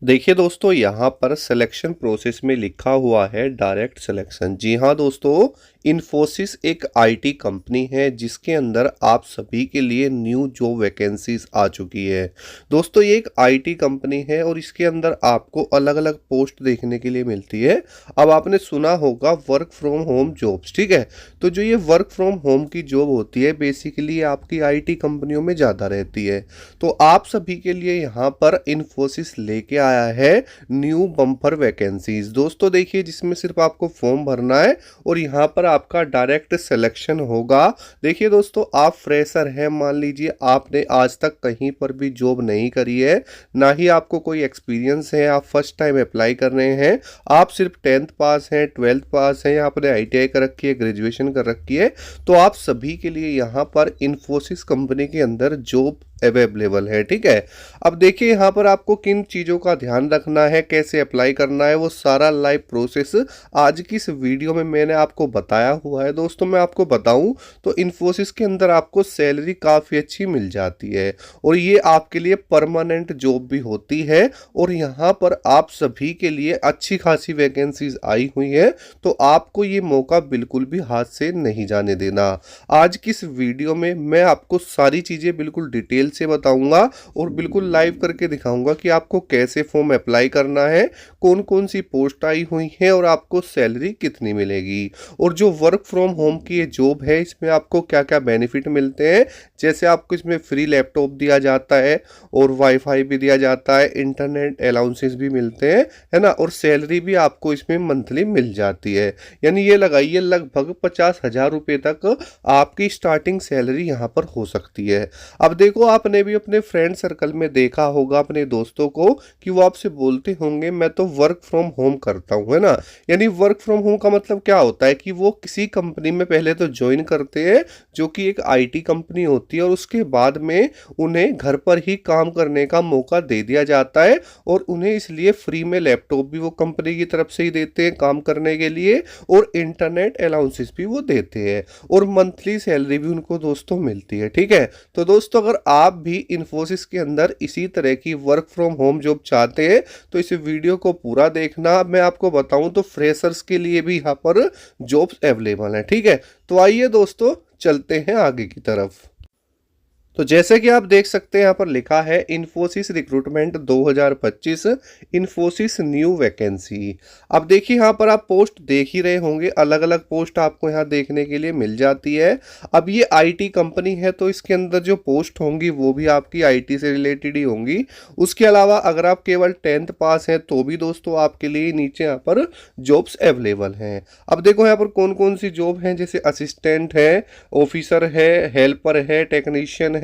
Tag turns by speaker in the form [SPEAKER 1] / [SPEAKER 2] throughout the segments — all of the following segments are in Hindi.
[SPEAKER 1] देखिए दोस्तों, यहाँ पर सिलेक्शन प्रोसेस में लिखा हुआ है डायरेक्ट सिलेक्शन। जी हाँ दोस्तों, इन्फोसिस एक आईटी कंपनी है जिसके अंदर आप सभी के लिए न्यू जॉब वैकेंसीज आ चुकी है। दोस्तों, ये एक आईटी कंपनी है और इसके अंदर आपको अलग अलग पोस्ट देखने के लिए मिलती है। अब आपने सुना होगा वर्क फ्रॉम होम जॉब्स, ठीक है। तो जो ये वर्क फ्रॉम होम की जॉब होती है बेसिकली आपकी आईटी कंपनियों में ज़्यादा रहती है। तो आप सभी के लिए यहाँ पर इन्फोसिस लेके आया है न्यू बम्पर वैकेंसीज। दोस्तों देखिए, जिसमें सिर्फ आपको फॉर्म भरना है और यहाँ पर आपका डायरेक्ट सिलेक्शन होगा। देखिए दोस्तों, आप फ्रेशर हैं, मान लीजिए आपने आज तक कहीं पर भी जॉब नहीं करी है, ना ही आपको कोई एक्सपीरियंस है, आप फर्स्ट टाइम अप्लाई कर रहे हैं, आप सिर्फ 10th पास हैं, 12th पास हैं या आपने आईटीआई कर रखी है, ग्रेजुएशन कर रखी है, तो आप सभी के लिए यहाँ पर इन्फोसिस कंपनी के अंदर जॉब अवेलेबल है, ठीक है। अब देखिए यहाँ पर आपको किन चीज़ों का ध्यान रखना है, कैसे अप्लाई करना है, वो सारा लाइव प्रोसेस आज की इस वीडियो में मैंने आपको बताया हुआ है। दोस्तों मैं आपको बताऊं तो इन्फोसिस के अंदर आपको सैलरी काफ़ी अच्छी मिल जाती है और ये आपके लिए परमानेंट जॉब भी होती है और यहाँ पर आप सभी के लिए अच्छी खासी वैकेंसीज आई हुई है। तो आपको ये मौका बिल्कुल भी हाथ से नहीं जाने देना। आज की इस वीडियो में मैं आपको सारी चीज़ें बिल्कुल डिटेल से बताऊंगा और बिल्कुल लाइव करके दिखाऊंगा कि आपको कैसे फॉर्म अप्लाई करना है, कौन कौन सी पोस्ट आई हुई है और आपको सैलरी कितनी मिलेगी। और जो वर्क फ्रॉम होम की ये जॉब है इसमें आपको क्या क्या बेनिफिट मिलते हैं, जैसे आपको इसमें फ्री लैपटॉप दिया जाता है और वाईफाई भी दिया जाता है, इंटरनेट अलाउंसेस भी मिलते हैं, है ना। और सैलरी भी आपको इसमें मंथली मिल जाती है। यानी ये लगाइए लगभग 50,000 रुपये तक आपकी स्टार्टिंग सैलरी यहाँ पर हो सकती है। अब देखो, आपने भी अपने फ्रेंड सर्कल में देखा होगा अपने दोस्तों को कि वो आपसे बोलते होंगे मैं तो वर्क फ्रॉम होम करता हूँ, है ना। यानी वर्क फ्रॉम होम का मतलब क्या होता है कि वो किसी कंपनी में पहले तो ज्वाइन करते हैं जो कि एक आईटी कंपनी होती है और उसके बाद में उन्हें घर पर ही काम करने का मौका दे दिया जाता है और उन्हें इसलिए फ्री में लैपटॉप भी वो कंपनी की तरफ से ही देते हैं काम करने के लिए और इंटरनेट अलाउंसेस भी वो देते हैं और मंथली सैलरी भी उनको दोस्तों मिलती है, ठीक है। तो दोस्तों अगर आप भी इन्फोसिस के अंदर इसी तरह की वर्क फ्रॉम होम जॉब चाहते हैं तो इस वीडियो को पूरा देखना। मैं आपको बताऊं तो फ्रेशर्स के लिए भी यहाँ पर जॉब्स अवेलेबल हैं, ठीक है। तो आइए दोस्तों चलते हैं आगे की तरफ। तो जैसे कि आप देख सकते हैं यहाँ पर लिखा है Infosys recruitment 2025 Infosys new vacancy. अब देखिए यहाँ पर आप पोस्ट देख ही रहे होंगे, अलग अलग पोस्ट आपको यहाँ देखने के लिए मिल जाती है। अब ये आईटी कंपनी है तो इसके अंदर जो पोस्ट होंगी वो भी आपकी आईटी से रिलेटेड ही होंगी। उसके अलावा अगर आप केवल 10th पास हैं तो भी दोस्तों आपके लिए नीचे यहाँ पर जॉब्स अवेलेबल हैं। अब देखो यहाँ पर कौन कौन सी जॉब हैं, जैसे असिस्टेंट है, ऑफिसर है, हेल्पर है, टेक्नीशियन है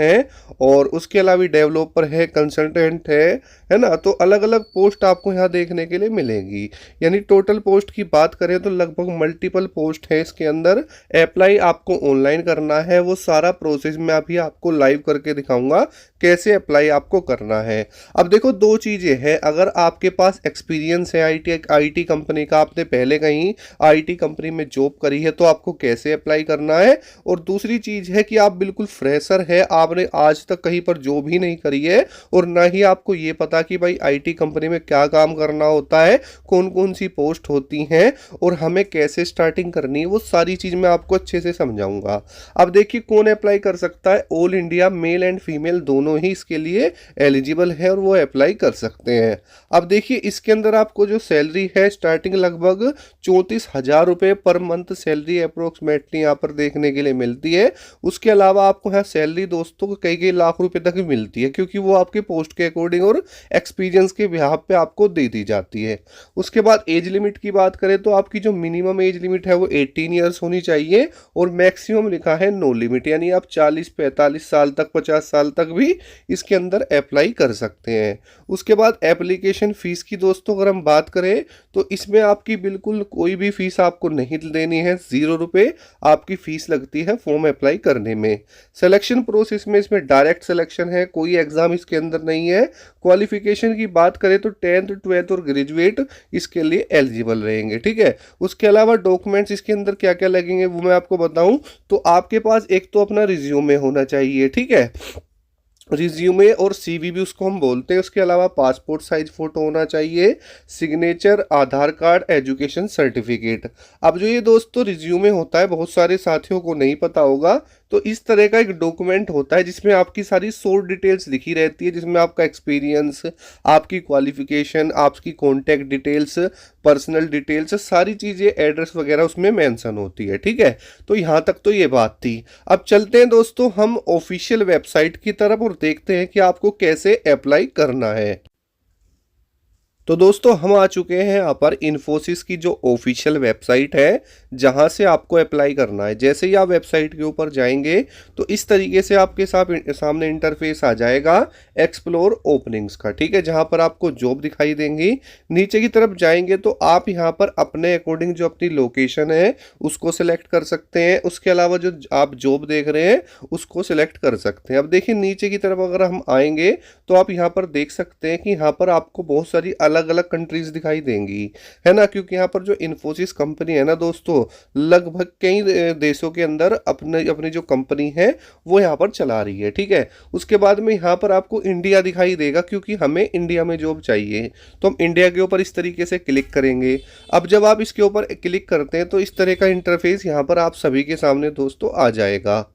[SPEAKER 1] और उसके अलावा डेवलपर है, कंसल्टेंट है ना। तो अलग अलग पोस्ट आपको यहाँ देखने के लिए मिलेगी। यानी टोटल पोस्ट की बात करें तो लगभग मल्टीपल पोस्ट है इसके अंदर। अप्लाई आपको ऑनलाइन करना है, वो सारा प्रोसेस मैं अभी आपको लाइव करके दिखाऊंगा कैसे अप्लाई आपको करना है। अब देखो दो चीज़ें हैं, अगर आपके पास एक्सपीरियंस है आईटी कंपनी का, आपने पहले कहीं आईटी कंपनी में जॉब करी है तो आपको कैसे अप्लाई करना है, और दूसरी चीज़ है कि आप बिल्कुल फ्रेशर है, आपने आज तक कहीं पर जॉब ही नहीं करी है और ना ही आपको ये पता कि भाई आईटी कंपनी में क्या काम करना होता है, कौन कौन सी पोस्ट होती हैं और हमें कैसे स्टार्टिंग करनी है, वो सारी चीज़ मैं आपको अच्छे से समझाऊंगा। अब देखिए कौन अप्लाई कर सकता है, all India male and female दोनों ही इसके लिए एलिजिबल है और वो अप्लाई कर सकते हैं। अब देखिए इसके अंदर आपको जो सैलरी है स्टार्टिंग लगभग 34,000 रुपये पर मंथ सैलरी अप्रोक्सीमेटली यहाँ पर देखने के लिए मिलती है। उसके अलावा आपको यहाँ सैलरी दोस्तों कई कई लाख रुपए तक भी मिलती है क्योंकि वो आपके पोस्ट के अकॉर्डिंग और एक्सपीरियंस के बिहाफ पे आपको दे दी जाती है। उसके बाद एज लिमिट की बात करें तो आपकी जो मिनिमम एज लिमिट है वो 18 ईयर्स होनी चाहिए और मैक्सिमम लिखा है नो लिमिट, यानी आप 40-45 साल तक 50 साल तक भी इसके अंदर अप्लाई कर सकते हैं। उसके बाद एप्लीकेशन फ़ीस की दोस्तों अगर हम बात करें तो इसमें आपकी बिल्कुल कोई भी फीस आपको नहीं देनी है, 0 रुपये आपकी फ़ीस लगती है फॉर्म अप्लाई करने में। सिलेक्शन प्रोसेस में इसमें डायरेक्ट सिलेक्शन है, कोई एग्ज़ाम इसके अंदर नहीं है। क्वालिफिकेशन की बात करें तो 10th 12th और ग्रेजुएट इसके लिए एलिजिबल रहेंगे, ठीक है। उसके अलावा डॉक्यूमेंट्स इसके अंदर क्या क्या लगेंगे वो मैं आपको बताऊं तो आपके पास एक तो अपना रिज्यूमे होना चाहिए, ठीक है। रिज्यूमे और सीवी भी उसको हम बोलते हैं। उसके अलावा पासपोर्ट साइज फोटो होना चाहिए, सिग्नेचर, आधार कार्ड, एजुकेशन सर्टिफिकेट। अब जो ये दोस्तों रिज्यूमे होता है, बहुत सारे साथियों को नहीं पता होगा, तो इस तरह का एक डॉक्यूमेंट होता है जिसमें आपकी सारी शॉर्ट डिटेल्स लिखी रहती है, जिसमें आपका एक्सपीरियंस, आपकी क्वालिफिकेशन, आपकी कॉन्टैक्ट डिटेल्स, पर्सनल डिटेल्स, सारी चीज़ें, एड्रेस वगैरह उसमें मेंशन होती है। ठीक है, तो यहाँ तक तो ये बात थी। अब चलते हैं दोस्तों हम ऑफिशियल वेबसाइट की तरफ और देखते हैं कि आपको कैसे अप्लाई करना है। तो दोस्तों हम आ चुके हैं यहाँ पर इन्फोसिस की जो ऑफिशियल वेबसाइट है, जहाँ से आपको अप्लाई करना है। जैसे ही आप वेबसाइट के ऊपर जाएंगे तो इस तरीके से आपके सामने इंटरफेस आ जाएगा एक्सप्लोर ओपनिंग्स का। ठीक है, जहाँ पर आपको जॉब दिखाई देंगी। नीचे की तरफ जाएंगे तो आप यहाँ पर अपने अकॉर्डिंग जो अपनी लोकेशन है उसको सिलेक्ट कर सकते हैं। उसके अलावा जो आप जॉब देख रहे हैं उसको सिलेक्ट कर सकते हैं। अब देखिए नीचे की तरफ अगर हम आएंगे तो आप यहाँ पर देख सकते हैं कि यहाँ पर आपको बहुत सारी अलग अलग कंट्रीज दिखाई देंगी, है ना, क्योंकि यहाँ पर जो इन्फोसिस कंपनी है ना दोस्तों, लगभग कई देशों के अंदर अपने अपनी जो कंपनी है वो यहाँ पर चला रही है। ठीक है, उसके बाद में यहाँ पर आपको इंडिया दिखाई देगा, क्योंकि हमें इंडिया में जॉब चाहिए, तो हम इंडिया के ऊपर इस तरीके से क्लिक करेंगे। अब जब आप इसके ऊपर क्लिक करते हैं तो इस तरह का इंटरफेस यहाँ पर आप सभी के सामने दोस्तों आ जाएगा।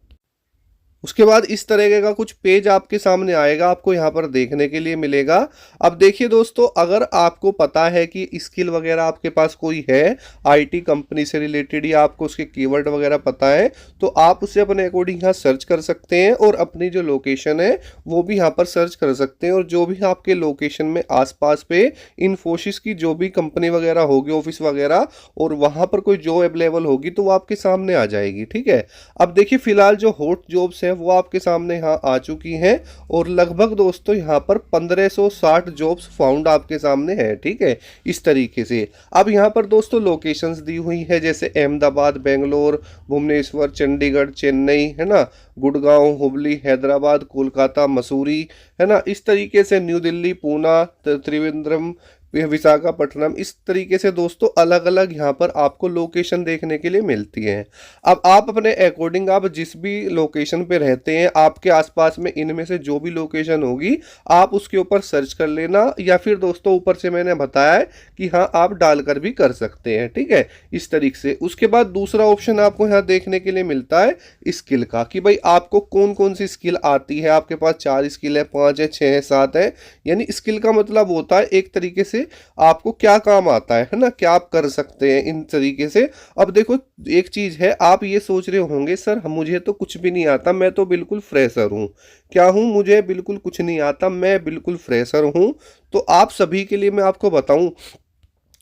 [SPEAKER 1] उसके बाद इस तरह का कुछ पेज आपके सामने आएगा, आपको यहाँ पर देखने के लिए मिलेगा। अब देखिए दोस्तों, अगर आपको पता है कि स्किल वगैरह आपके पास कोई है आईटी कंपनी से रिलेटेड, या आपको उसके कीवर्ड वगैरह पता है, तो आप उसे अपने अकॉर्डिंग यहाँ सर्च कर सकते हैं और अपनी जो लोकेशन है वो भी यहाँ पर सर्च कर सकते हैं। और जो भी आपके लोकेशन में आसपास पे इन्फोसिस की जो भी कंपनी वगैरह होगी, ऑफिस वगैरह, और वहाँ पर कोई जॉब अवेलेबल होगी तो वो आपके सामने आ जाएगी। ठीक है, अब देखिए फिलहाल जो हॉट जॉब्स है वो आपके सामने यहाँ आ चुकी हैं, और लगभग दोस्तों यहाँ पर 1560 जॉब्स फाउंड आपके सामने है। ठीक है, इस तरीके से। अब यहाँ पर दोस्तों लोकेशंस दी हुई है, जैसे अहमदाबाद, बेंगलोर, भुवनेश्वर, चंडीगढ़, चेन्नई, है ना, गुड़गांव, हुबली, हैदराबाद, कोलकाता, मसूरी, है ना, इस तरीके से न्यू दिल्ली, पूना, त्रिवेंद्रम, विशाखापट्टनम, इस तरीके से दोस्तों अलग अलग यहाँ पर आपको लोकेशन देखने के लिए मिलती है। अब आप अपने अकॉर्डिंग, आप जिस भी लोकेशन पे रहते हैं, आपके आसपास में इनमें से जो भी लोकेशन होगी आप उसके ऊपर सर्च कर लेना, या फिर दोस्तों ऊपर से मैंने बताया है कि हाँ आप डालकर भी कर सकते हैं। ठीक है, इस तरीके से। उसके बाद दूसरा ऑप्शन आपको यहाँ देखने के लिए मिलता है स्किल का, कि भाई आपको कौन कौन सी स्किल आती है। आपके पास 4 स्किल है, 5 है, 6 है, 7 है। यानी स्किल का मतलब होता है एक तरीके से आपको क्या काम आता है ना, क्या आप कर सकते हैं इन तरीके से। अब देखो एक चीज है, आप ये सोच रहे होंगे सर मुझे तो कुछ भी नहीं आता, मैं तो बिल्कुल फ्रेशर हूँ। क्या हूँ, मुझे बिल्कुल कुछ नहीं आता, मैं बिल्कुल फ्रेशर हूँ। तो आप सभी के लिए मैं आपको बताऊं,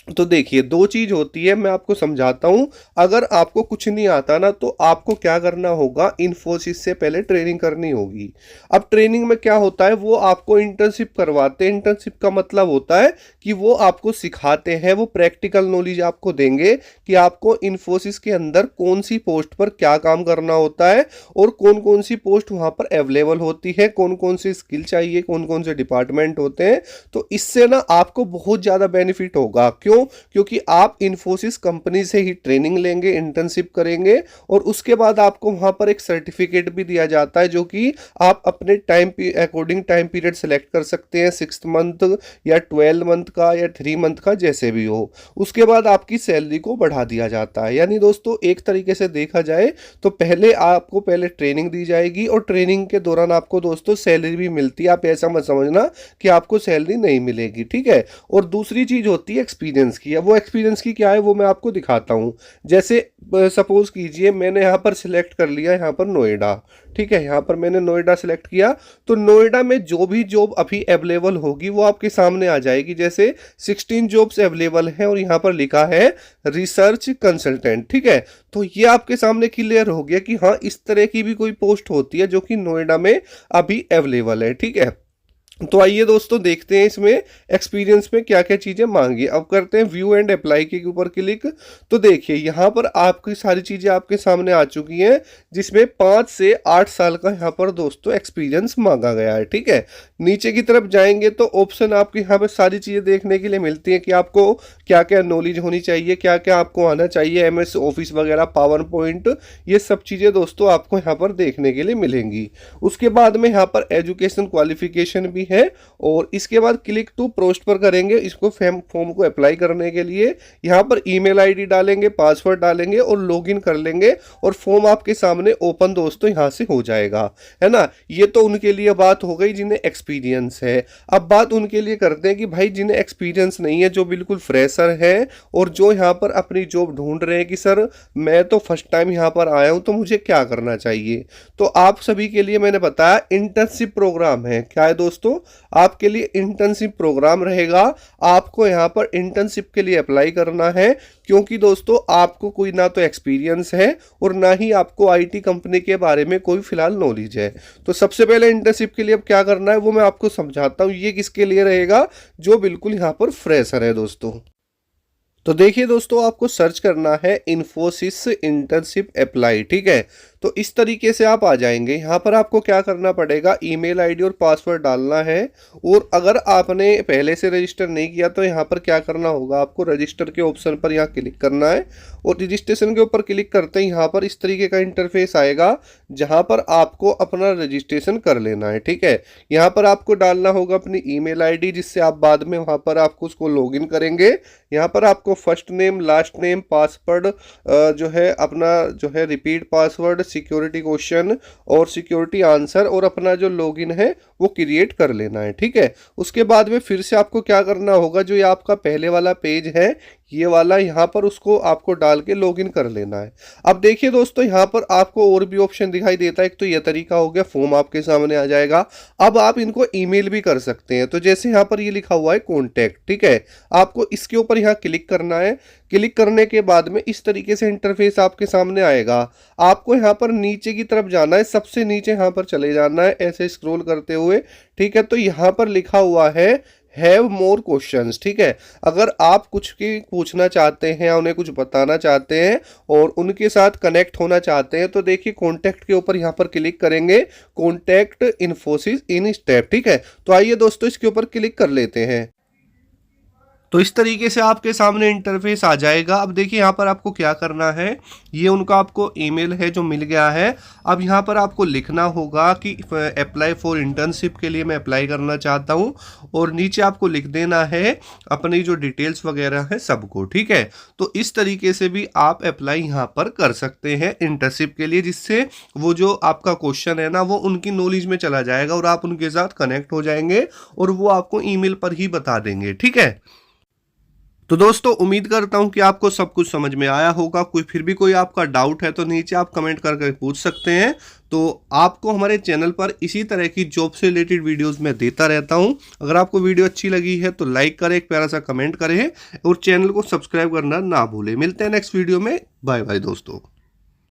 [SPEAKER 1] तो देखिए दो चीज होती है, मैं आपको समझाता हूं। अगर आपको कुछ नहीं आता ना, तो आपको क्या करना होगा, इन्फोसिस से पहले ट्रेनिंग करनी होगी। अब ट्रेनिंग में क्या होता है, वो आपको इंटर्नशिप करवाते हैं। इंटर्नशिप का मतलब होता है कि वो आपको सिखाते हैं, वो प्रैक्टिकल नॉलेज आपको देंगे कि आपको इन्फोसिस के अंदर कौन सी पोस्ट पर क्या काम करना होता है, और कौन कौन सी पोस्ट वहां पर अवेलेबल होती है, कौन कौन सी स्किल चाहिए, कौन कौन से डिपार्टमेंट होते हैं। तो इससे ना आपको बहुत ज्यादा बेनिफिट होगा। क्यों? क्योंकि आप इन्फोसिस कंपनी से ही ट्रेनिंग लेंगे, इंटर्नशिप करेंगे, और उसके बाद आपको वहां पर एक सर्टिफिकेट भी दिया जाता है, जो कि आप अपने time according time period select कर सकते हैं, 6 मंथ या 12 मंथ का या 3 मंथ का, जैसे भी हो। उसके बाद आपकी सैलरी को बढ़ा दिया जाता है। यानी दोस्तों एक तरीके से देखा जाए तो पहले ट्रेनिंग दी जाएगी, और ट्रेनिंग के दौरान आपको दोस्तों सैलरी भी मिलती है। आप ऐसा मत समझना कि आपको सैलरी नहीं मिलेगी। ठीक है, और दूसरी चीज होती है एक्सपीरियंस की। अब वो एक्सपीरियंस की क्या है वो मैं आपको दिखाता हूं। जैसे सपोज कीजिए मैंने यहाँ पर सिलेक्ट कर लिया, यहाँ पर नोएडा। ठीक है, यहाँ पर मैंने नोएडा सिलेक्ट किया, तो नोएडा में जो भी जॉब अभी अवेलेबल होगी वो आपके सामने आ जाएगी। जैसे 16 जॉब्स अवेलेबल हैं, और यहाँ पर लिखा है रिसर्च कंसल्टेंट। ठीक है, तो ये आपके सामने क्लियर हो गया कि हाँ इस तरह की भी कोई पोस्ट होती है जो कि नोएडा में अभी अवेलेबल है। ठीक है, तो आइए दोस्तों देखते हैं इसमें एक्सपीरियंस में क्या क्या चीज़ें मांगी। अब करते हैं व्यू एंड अप्लाई के ऊपर क्लिक। तो देखिए यहाँ पर आपकी सारी चीज़ें आपके सामने आ चुकी हैं, जिसमें 5 से 8 साल का यहाँ पर दोस्तों एक्सपीरियंस मांगा गया है। ठीक है, नीचे की तरफ जाएंगे तो ऑप्शन आपको यहाँ पर सारी चीज़ें देखने के लिए मिलती हैं कि आपको क्या क्या नॉलेज होनी चाहिए, क्या क्या आपको आना चाहिए, MS ऑफिस वगैरह, पावर पॉइंट, ये सब चीज़ें दोस्तों आपको यहाँ पर देखने के लिए मिलेंगी। उसके बाद में यहाँ पर एजुकेशन क्वालिफिकेशन भी है। और इसके बाद क्लिक टू पोस्ट पर करेंगे इसको, फॉर्म को अप्लाई करने के लिए यहाँ पर ईमेल आईडी डालेंगे, पासवर्ड डालेंगे और लॉगिन कर लेंगे और फॉर्म आपके सामने ओपन दोस्तों यहाँ से हो जाएगा, है ना। ये तो उनके लिए बात हो गई जिन्हें एक्सपीरियंस है। अब बात उनके लिए करते हैं कि भाई जिन्हें एक्सपीरियंस नहीं है, जो बिल्कुल फ्रेशर है और जो यहाँ पर अपनी जॉब ढूंढ रहे हैं कि सर मैं तो फर्स्ट टाइम यहाँ पर आया हूँ तो मुझे क्या करना चाहिए। तो आप सभी के लिए मैंने बताया इंटर्नशिप प्रोग्राम है। क्या है दोस्तों, आपके लिए इंटर्नशिप प्रोग्राम रहेगा। आपको यहाँ पर इंटर्नशिप के लिए अप्लाई करना है, क्योंकि दोस्तों आपको कोई ना तो एक्सपीरियंस है और ना ही आपको IT कंपनी के बारे में कोई फिलहाल नॉलेज है। तो सबसे पहले इंटर्नशिप के लिए अब क्या करना है वो मैं आपको समझाता हूँ। ये किसके लिए रहेगा, जो बिल्कुल यहाँ पर फ्रेशर है दोस्तों। तो देखिए दोस्तों, आपको सर्च करना है इन्फोसिस इंटर्नशिप अप्लाई। ठीक है, तो इस तरीके से आप आ जाएंगे। यहाँ पर आपको क्या करना पड़ेगा, ईमेल आईडी और पासवर्ड डालना है। और अगर आपने पहले से रजिस्टर नहीं किया तो यहाँ पर क्या करना होगा, आपको रजिस्टर के ऑप्शन पर यहाँ क्लिक करना है और रजिस्ट्रेशन के ऊपर क्लिक करते ही यहाँ पर इस तरीके का इंटरफेस आएगा, जहाँ पर आपको अपना रजिस्ट्रेशन कर लेना है। ठीक है, यहाँ पर आपको डालना होगा अपनी ईमेल आईडी, जिससे आप बाद में वहाँ पर आपको उसको लॉगिन करेंगे। यहाँ पर आपको first name, last name, password जो है अपना जो है रिपीट पासवर्ड, सिक्योरिटी क्वेश्चन और सिक्योरिटी आंसर और अपना जो लॉगिन है वो क्रिएट कर लेना है। ठीक है, उसके बाद में फिर से आपको क्या करना होगा, जो ये आपका पहले वाला पेज है ये वाला, यहाँ पर उसको आपको डाल के लॉगिन कर लेना है। अब देखिए दोस्तों, यहाँ पर आपको और भी ऑप्शन दिखाई देता है। एक तो ये तरीका हो गया, फॉर्म आपके सामने आ जाएगा। अब आप इनको ईमेल भी कर सकते हैं। तो जैसे यहाँ पर ये लिखा हुआ है कॉन्टैक्ट, ठीक है, आपको इसके ऊपर यहाँ क्लिक करना है। क्लिक करने के बाद में इस तरीके से इंटरफेस आपके सामने आएगा। आपको यहाँ पर नीचे की तरफ जाना है, सबसे नीचे यहाँ पर चले जाना है ऐसे स्क्रॉल करते हुए। ठीक है, तो यहाँ पर लिखा हुआ है हैव मोर क्वेश्चंस। ठीक है, अगर आप कुछ की पूछना चाहते हैं या उन्हें कुछ बताना चाहते हैं और उनके साथ कनेक्ट होना चाहते हैं, तो देखिए कॉन्टैक्ट के ऊपर यहाँ पर क्लिक करेंगे, कॉन्टैक्ट इन्फोसिस इन स्टेप। ठीक है, तो आइए दोस्तों इसके ऊपर क्लिक कर लेते हैं। तो इस तरीके से आपके सामने इंटरफेस आ जाएगा। अब देखिए यहाँ पर आपको क्या करना है, ये उनका आपको ईमेल है जो मिल गया है। अब यहाँ पर आपको लिखना होगा कि अप्लाई फॉर इंटर्नशिप के लिए मैं अप्लाई करना चाहता हूँ, और नीचे आपको लिख देना है अपनी जो डिटेल्स वगैरह है सबको। ठीक है, तो इस तरीके से भी आप अप्लाई यहाँ पर कर सकते हैं इंटर्नशिप के लिए, जिससे वो जो आपका क्वेश्चन है ना वो उनकी नॉलेज में चला जाएगा और आप उनके साथ कनेक्ट हो जाएंगे और वो आपको ईमेल पर ही बता देंगे। ठीक है, तो दोस्तों उम्मीद करता हूं कि आपको सब कुछ समझ में आया होगा। फिर भी कोई आपका डाउट है तो नीचे आप कमेंट करके पूछ सकते हैं। तो आपको हमारे चैनल पर इसी तरह की जॉब से रिलेटेड वीडियोस मैं देता रहता हूं। अगर आपको वीडियो अच्छी लगी है तो लाइक करें, एक प्यारा सा कमेंट करें और चैनल को सब्सक्राइब करना ना भूलें। मिलते हैं नेक्स्ट वीडियो में। बाय बाय दोस्तों।